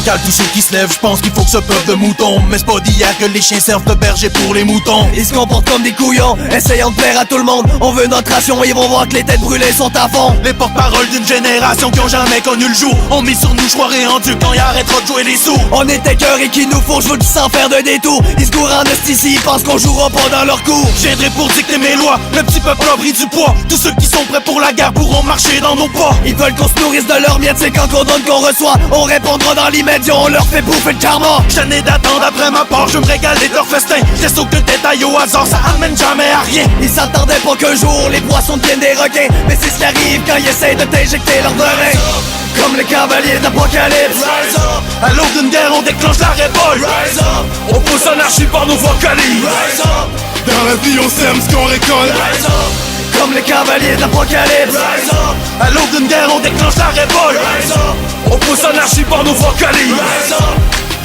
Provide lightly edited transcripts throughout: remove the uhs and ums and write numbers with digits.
cale tous ceux qui se lèvent. J'pense qu'il faut que ce peuple de moutons. Mais c'est pas d'hier que les chiens servent de berger pour les moutons. Ils se comportent comme des couillons, essayant de plaire à tout le monde. On veut notre ration et ils vont voir que les têtes brûlées sont à fond. Les porte-paroles d'une génération qui ont jamais connu le jour. On mise sur nous, j'crois rendu quand il arrêtera de jouer les sous. On est écœurs et qu'il nous faut, j'veux du sans faire de détour. Ils se gourent en esti ici, ils pensent qu'on jouera pas dans leur cours. Je viendrai pour dicter mes lois, le petit peuple a pris du poids. Tous ceux qui sont prêts pour la guerre pourront marcher dans nos pas. Ils veulent qu'on se nourrisse de leurs miettes, c'est quand qu'on donne qu'on reçoit. On répondra dans l'immédiat, on leur fait bouffer le karma. J'en ai d'attendre après ma part, je me régale de leur festin. Laisse aucun détail au hasard, ça amène jamais à rien. Ils s'attendaient pas qu'un jour les poissons deviennent des requins. Mais c'est ce qui arrive quand ils essayent de t'injecter leur venin. Comme les cavaliers d'Apocalypse. Rise up. À l'aube d'une guerre, on déclenche la révolte. Rise up. On pousse anarchie par nos vocalises. Rise up. Dans la vie, on sème ce qu'on récolte. Rise up. Comme les cavaliers d'Apocalypse. Rise up. À l'aube d'une guerre, on déclenche la révolte. Rise up. On pousse anarchie par nos vocalises. Rise up.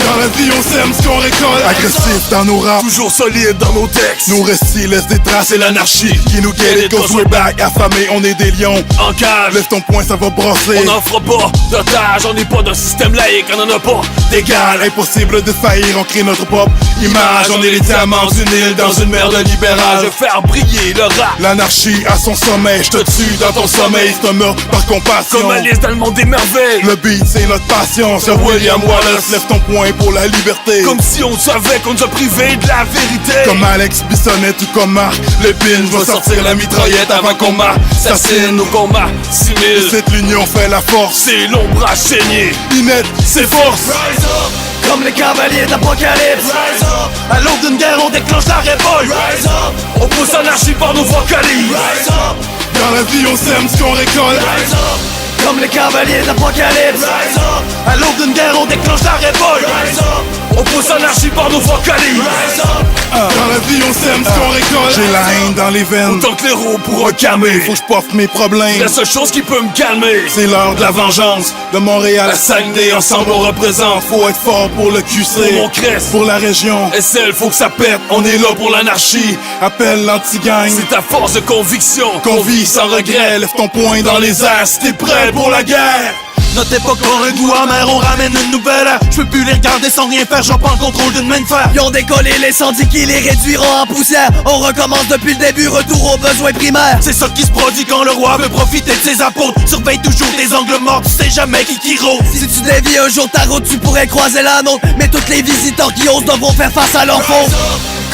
Dans la vie, on sème ce qu'on récolte. Agressif dans nos raps, toujours solide dans nos textes. Nos récits laissent des traces, c'est l'anarchie qui nous guette. Cause we're back, affamés, on est des lions. En cage, lève ton poing, ça va brasser. On n'en fera pas d'otage, on n'est pas d'un système laïque, on en a pas d'égal. Impossible de faillir, on crée notre propre image. On est les diamants d'une île dans une mer de libérale. Je vais faire briller le rap. L'anarchie à son sommet, je te tue dans ton sommeil. C'est un meurtre par compassion. Comme Alice dans le monde des merveilles. Le beat, c'est notre passion. Sir William Wallace, lève ton poing pour la liberté. Comme si on savait qu'on nous a privés de la vérité. Comme Alex Bissonnette ou comme Marc Lépine, je vais sortir la mitraillette avant qu'on m'assassine ou qu'on m'assimile. Cette l'union fait la force, c'est l'ombre à saigner. Inette, c'est force. Rise up. Comme les cavaliers d'Apocalypse. Rise up. À l'aube d'une guerre, on déclenche la révolte. Rise up. On pousse anarchie par nos vocalises. Rise up. Dans la vie, on sème ce qu'on récolte. Rise up. Comme les cavaliers d'Apocalypse. Rise up. À l'aube d'une guerre, on déclenche la révolte. Rise up. On pousse anarchie par nos vocalises. Rise up. Dans la vie, on sème ce qu'on récolte. J'ai la haine dans les veines. Autant que l'héros pourra calmer. Faut que je poffe mes problèmes. La seule chose qui peut me calmer, c'est l'heure de la vengeance. De Montréal à Saguenay, ensemble on représente. Faut être fort pour le QC. Pour mon crest, pour la région. SL, faut que ça pète. On est là pour l'anarchie. Appelle l'anti-gang. C'est ta force de conviction qu'on vit sans regret. Lève ton poing dans les airs si t'es prêt pour la guerre. Notre époque aura un goût amer, on ramène une nouvelle ère. Je peux plus les regarder sans rien faire, j'en prends le contrôle d'une main de fer. Ils ont décollé l'incendie qui les réduiront en poussière. On recommence depuis le début, retour aux besoins primaires. C'est ça qui se produit quand le roi veut profiter de ses apôtres. Surveille toujours tes angles morts, tu sais jamais qui rôde. Si tu dévies un jour ta route, tu pourrais croiser la nôtre. Mais tous les visiteurs qui osent devront faire face à leur faute.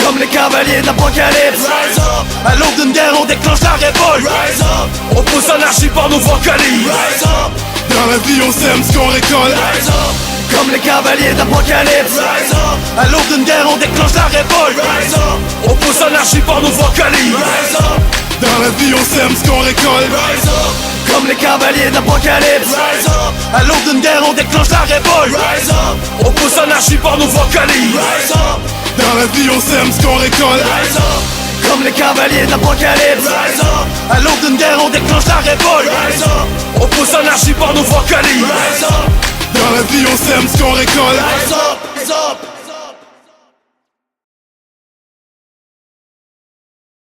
Comme les cavaliers d'Apocalypse. Rise up. À l'aube d'une guerre, on déclenche la révolte. Rise up. On pousse anarchie par nos vocalises. Rise up. Dans la vie, on sème ce qu'on récolte. Rise up. Comme les cavaliers d'Apocalypse. Rise up. À l'aube d'une guerre, on déclenche la révolte. Rise up. On pousse anarchie par nos vocalises. Rise up. Dans la vie, on sème ce qu'on récolte. Rise up. Comme les cavaliers d'Apocalypse. Rise up. À l'aube d'une guerre, on déclenche la révolte. Rise up. On pousse anarchie par nos vocalises. Rise up. Dans la vie, on sème ce qu'on récolte. Rise up. Comme les cavaliers d'Apocalypse. Rise up. À l'aube d'une guerre, on déclenche la révolte. Rise up. On pousse anarchie par nos vocalises. Rise up. Dans la vie, on sème ce qu'on récolte. Rise up. Rise up.